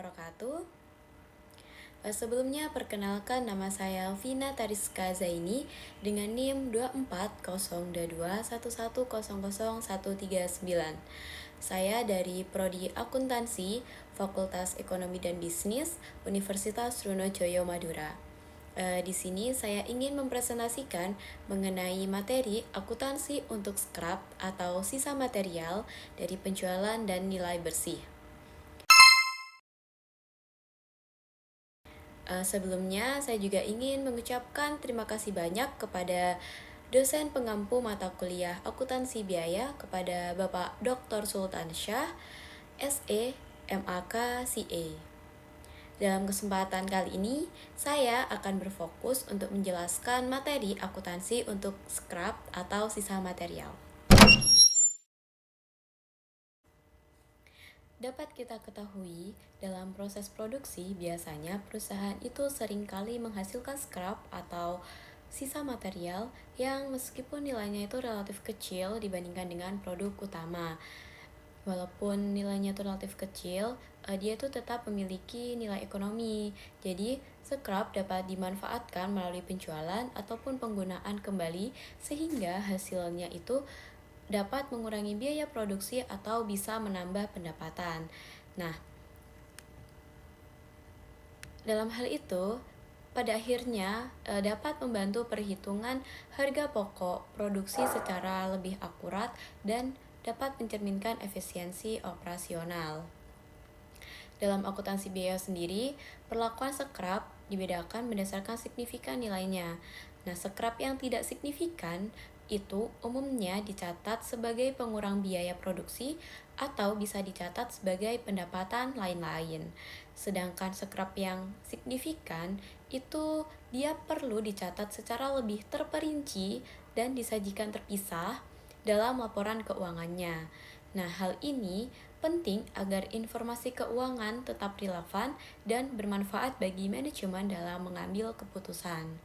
wabarakatuh. Sebelumnya perkenalkan nama saya Vina Tariska Zaini dengan NIM 240221100139. Saya dari Prodi Akuntansi, Fakultas Ekonomi dan Bisnis, Universitas Trunojoyo Madura. Di sini saya ingin mempresentasikan mengenai materi akuntansi untuk scrap atau sisa material dari penjualan dan nilai bersih. Sebelumnya, saya juga ingin mengucapkan terima kasih banyak kepada dosen pengampu mata kuliah akuntansi biaya kepada Bapak Dr. Sultan Syah, SE, MAK, CA. Dalam kesempatan kali ini, saya akan berfokus untuk menjelaskan materi akuntansi untuk scrap atau sisa material. Dapat kita ketahui, dalam proses produksi biasanya perusahaan itu seringkali menghasilkan scrap atau sisa material yang meskipun nilainya itu relatif kecil dibandingkan dengan produk utama. Walaupun nilainya itu relatif kecil, dia itu tetap memiliki nilai ekonomi. Jadi, scrap dapat dimanfaatkan melalui penjualan ataupun penggunaan kembali sehingga hasilnya itu dapat mengurangi biaya produksi atau bisa menambah pendapatan. Nah, dalam hal itu, pada akhirnya dapat membantu perhitungan harga pokok produksi secara lebih akurat dan dapat mencerminkan efisiensi operasional. Dalam akuntansi biaya sendiri, perlakuan scrap dibedakan berdasarkan signifikan nilainya. Nah, scrap yang tidak signifikan itu umumnya dicatat sebagai pengurang biaya produksi atau bisa dicatat sebagai pendapatan lain-lain. Sedangkan scrap yang signifikan itu dia perlu dicatat secara lebih terperinci dan disajikan terpisah dalam laporan keuangannya. Nah, hal ini penting agar informasi keuangan tetap relevan dan bermanfaat bagi manajemen dalam mengambil keputusan.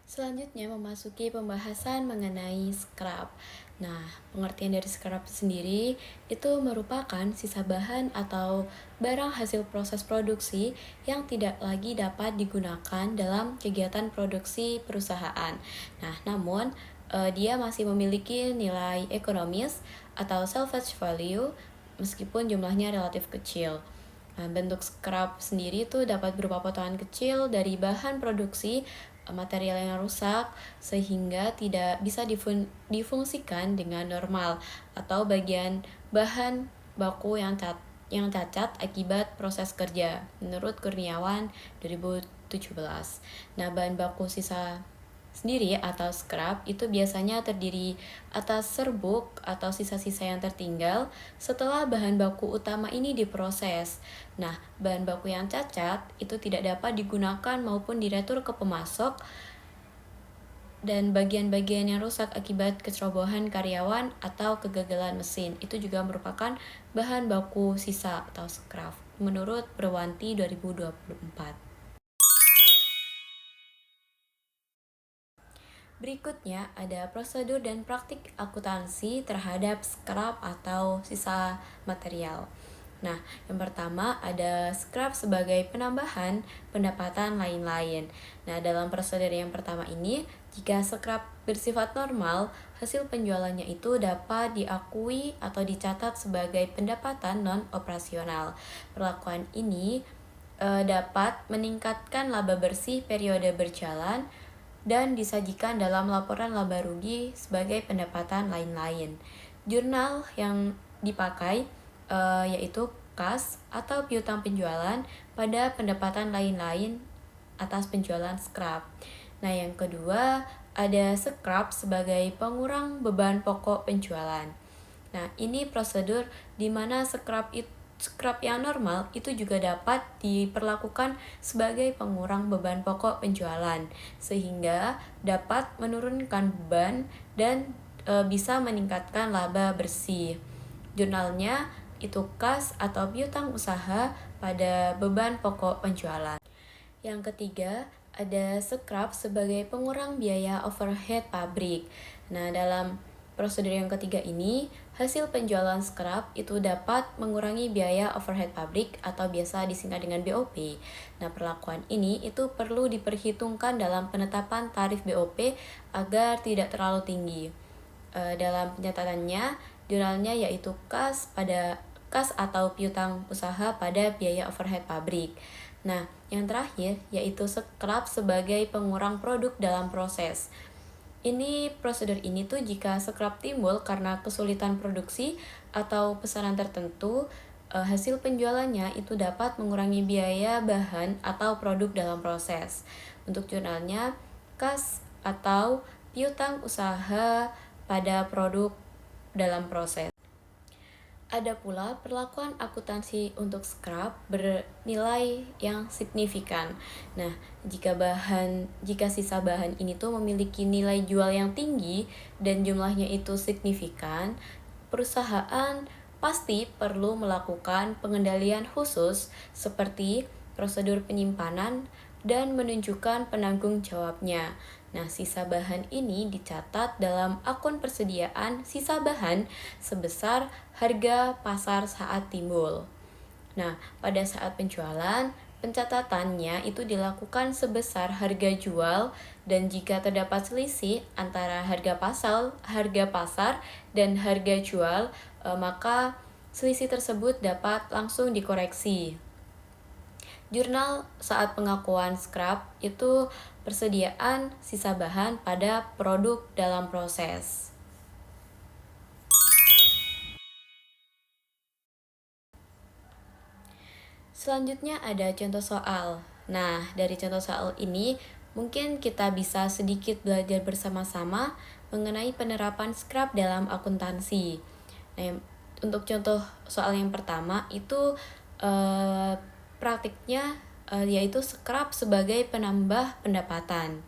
Selanjutnya memasuki pembahasan mengenai scrap. Nah, pengertian dari scrap sendiri itu merupakan sisa bahan atau barang hasil proses produksi yang tidak lagi dapat digunakan dalam kegiatan produksi perusahaan. Nah, namun dia masih memiliki nilai ekonomis atau salvage value meskipun jumlahnya relatif kecil. Nah, bentuk scrap sendiri itu dapat berupa potongan kecil dari bahan produksi material yang rusak sehingga tidak bisa difungsikan dengan normal atau bagian bahan baku yang cacat akibat proses kerja menurut Kurniawan 2017. Nah, bahan baku sisa sendiri atau scrap itu biasanya terdiri atas serbuk atau sisa-sisa yang tertinggal setelah bahan baku utama ini diproses. Nah, bahan baku yang cacat itu tidak dapat digunakan maupun diretur ke pemasok dan bagian-bagian yang rusak akibat kecerobohan karyawan atau kegagalan mesin itu juga merupakan bahan baku sisa atau scrap menurut Perwanti 2024. Berikutnya ada prosedur dan praktik akuntansi terhadap scrap atau sisa material. Nah, yang pertama ada scrap sebagai penambahan pendapatan lain-lain. Nah, dalam prosedur yang pertama ini, jika scrap bersifat normal, hasil penjualannya itu dapat diakui atau dicatat sebagai pendapatan non-operasional. Perlakuan ini dapat meningkatkan laba bersih periode berjalan dan disajikan dalam laporan laba rugi sebagai pendapatan lain-lain. Jurnal yang dipakai yaitu kas atau piutang penjualan pada pendapatan lain-lain atas penjualan scrap. Nah, yang kedua ada scrap sebagai pengurang beban pokok penjualan. Nah, ini prosedur di mana scrap yang normal itu juga dapat diperlakukan sebagai pengurang beban pokok penjualan sehingga dapat menurunkan beban dan bisa meningkatkan laba bersih. Jurnalnya itu kas atau piutang usaha pada beban pokok penjualan. Yang ketiga, ada scrap sebagai pengurang biaya overhead pabrik. Nah, dalam prosedur yang ketiga ini, hasil penjualan scrap itu dapat mengurangi biaya overhead pabrik atau biasa disingkat dengan BOP. Nah, perlakuan ini itu perlu diperhitungkan dalam penetapan tarif BOP agar tidak terlalu tinggi. Dalam pencatatannya, jurnalnya yaitu kas atau piutang usaha pada biaya overhead pabrik. Nah, yang terakhir yaitu scrap sebagai pengurang produk dalam proses. Ini prosedur ini tuh jika scrap timbul karena kesulitan produksi atau pesanan tertentu, hasil penjualannya itu dapat mengurangi biaya bahan atau produk dalam proses. Untuk jurnalnya, kas atau piutang usaha pada produk dalam proses. Ada pula perlakuan akuntansi untuk scrap bernilai yang signifikan. Nah, jika sisa bahan ini tuh memiliki nilai jual yang tinggi dan jumlahnya itu signifikan, perusahaan pasti perlu melakukan pengendalian khusus seperti prosedur penyimpanan dan menunjukkan penanggung jawabnya. Nah, sisa bahan ini dicatat dalam akun persediaan sisa bahan sebesar harga pasar saat timbul. Nah, pada saat penjualan, pencatatannya itu dilakukan sebesar harga jual dan jika terdapat selisih antara harga pasar dan harga jual, maka selisih tersebut dapat langsung dikoreksi. Jurnal saat pengakuan scrap itu persediaan sisa bahan pada produk dalam proses. Selanjutnya ada contoh soal. Nah, dari contoh soal ini mungkin kita bisa sedikit belajar bersama-sama mengenai penerapan scrap dalam akuntansi. Nah, untuk contoh soal yang pertama itu praktiknya yaitu scrap sebagai penambah pendapatan.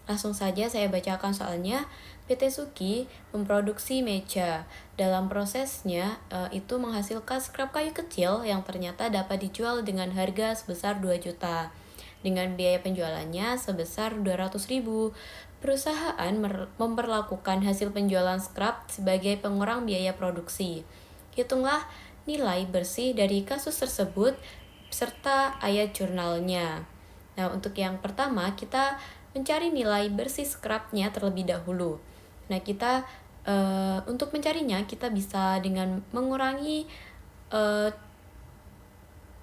Langsung saja saya bacakan soalnya. PT Suki memproduksi meja. Dalam prosesnya itu menghasilkan scrap kayu kecil yang ternyata dapat dijual dengan harga sebesar 2 juta. Dengan biaya penjualannya sebesar 200.000. Perusahaan memperlakukan hasil penjualan scrap sebagai pengurang biaya produksi. Hitunglah nilai bersih dari kasus tersebut serta ayat jurnalnya. Nah, untuk yang pertama kita mencari nilai bersih scrapnya terlebih dahulu. Nah, kita untuk mencarinya kita bisa dengan mengurangi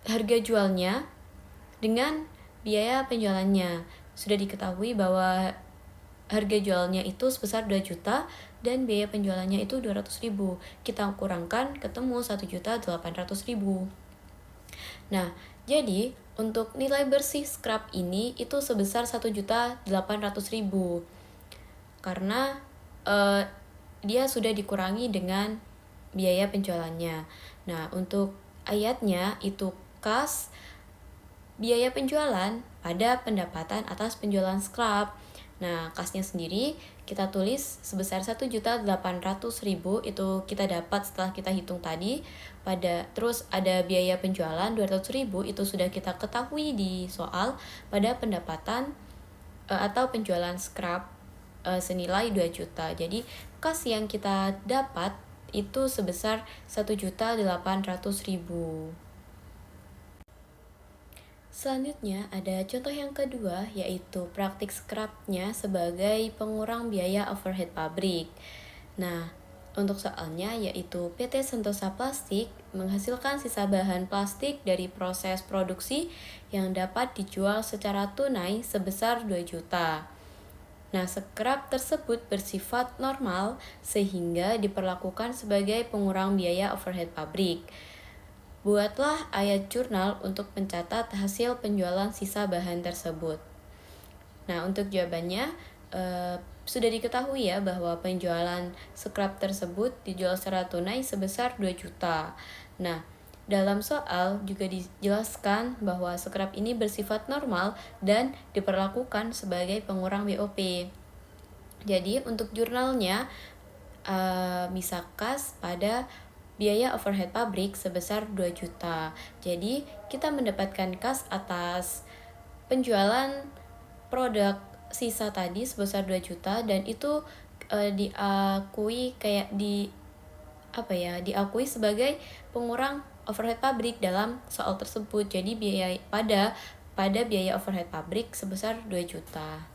harga jualnya dengan biaya penjualannya. Sudah diketahui bahwa harga jualnya itu sebesar 2 juta dan biaya penjualannya itu 200.000. Kita kurangkan ketemu 1.800.000. Nah, jadi untuk nilai bersih scrap ini itu sebesar 1.800.000 karena dia sudah dikurangi dengan biaya penjualannya. Nah, untuk ayatnya itu kas biaya penjualan pada pendapatan atas penjualan scrap. Nah, kasnya sendiri kita tulis sebesar 1.800.000 itu kita dapat setelah kita hitung tadi. Terus ada biaya penjualan 200.000 itu sudah kita ketahui di soal pada pendapatan atau penjualan scrap senilai 2 juta. Jadi kas yang kita dapat itu sebesar 1.800.000. Selanjutnya ada contoh yang kedua yaitu praktik scrapnya sebagai pengurang biaya overhead pabrik. Nah, untuk soalnya yaitu PT Sentosa Plastik menghasilkan sisa bahan plastik dari proses produksi yang dapat dijual secara tunai sebesar 2 juta. Nah, scrap tersebut bersifat normal sehingga diperlakukan sebagai pengurang biaya overhead pabrik. Buatlah ayat jurnal untuk mencatat hasil penjualan sisa bahan tersebut. Nah, untuk jawabannya sudah diketahui ya bahwa penjualan scrap tersebut dijual secara tunai sebesar 2 juta. Nah, dalam soal juga dijelaskan bahwa scrap ini bersifat normal dan diperlakukan sebagai pengurang BOP. Jadi, untuk jurnalnya bisa kas pada biaya overhead pabrik sebesar 2 juta. Jadi, kita mendapatkan kas atas penjualan produk sisa tadi sebesar 2 juta dan itu diakui sebagai pengurang overhead pabrik dalam soal tersebut. Jadi pada biaya overhead pabrik sebesar 2 juta.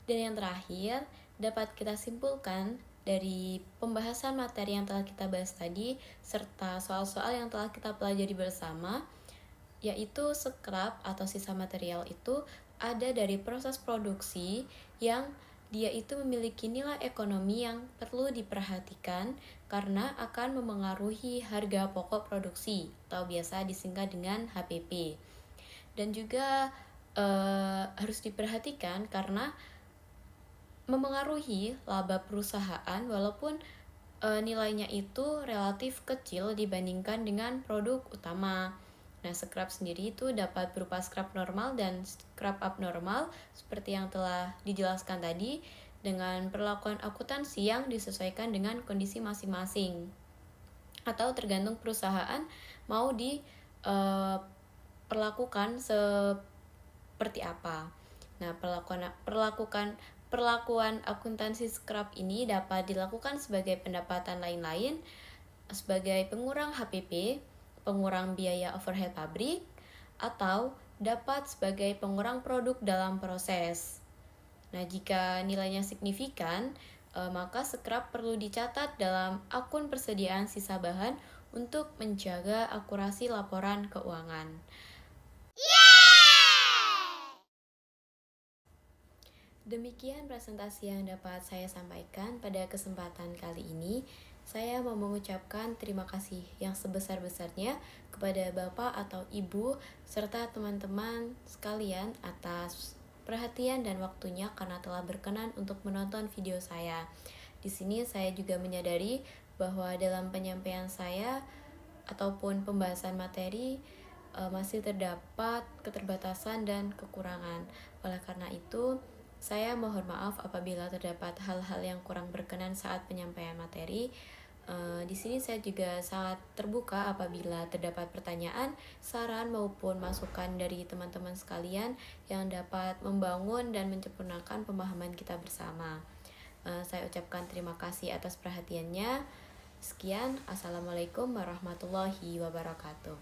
Dan yang terakhir, dapat kita simpulkan dari pembahasan materi yang telah kita bahas tadi, serta soal-soal yang telah kita pelajari bersama, yaitu scrap atau sisa material itu ada dari proses produksi yang dia itu memiliki nilai ekonomi yang perlu diperhatikan karena akan memengaruhi harga pokok produksi atau biasa disingkat dengan HPP. Dan juga harus diperhatikan karena memengaruhi laba perusahaan walaupun nilainya itu relatif kecil dibandingkan dengan produk utama. Nah, scrap sendiri itu dapat berupa scrap normal dan scrap abnormal seperti yang telah dijelaskan tadi dengan perlakuan akuntansi yang disesuaikan dengan kondisi masing-masing atau tergantung perusahaan mau diperlakukan seperti apa. Nah, perlakuan akuntansi scrap ini dapat dilakukan sebagai pendapatan lain-lain sebagai pengurang HPP, pengurang biaya overhead pabrik, atau dapat sebagai pengurang produk dalam proses. Nah, jika nilainya signifikan, maka scrap perlu dicatat dalam akun persediaan sisa bahan untuk menjaga akurasi laporan keuangan. Demikian presentasi yang dapat saya sampaikan pada kesempatan kali ini. Saya mau mengucapkan terima kasih yang sebesar-besarnya kepada Bapak atau Ibu serta teman-teman sekalian atas perhatian dan waktunya karena telah berkenan untuk menonton video saya. Di sini saya juga menyadari bahwa dalam penyampaian saya ataupun pembahasan materi masih terdapat keterbatasan dan kekurangan. Oleh karena itu, saya mohon maaf apabila terdapat hal-hal yang kurang berkenan saat penyampaian materi. Di sini saya juga sangat terbuka apabila terdapat pertanyaan, saran maupun masukan dari teman-teman sekalian yang dapat membangun dan menyempurnakan pemahaman kita bersama. Saya ucapkan terima kasih atas perhatiannya. Sekian, Assalamualaikum warahmatullahi wabarakatuh.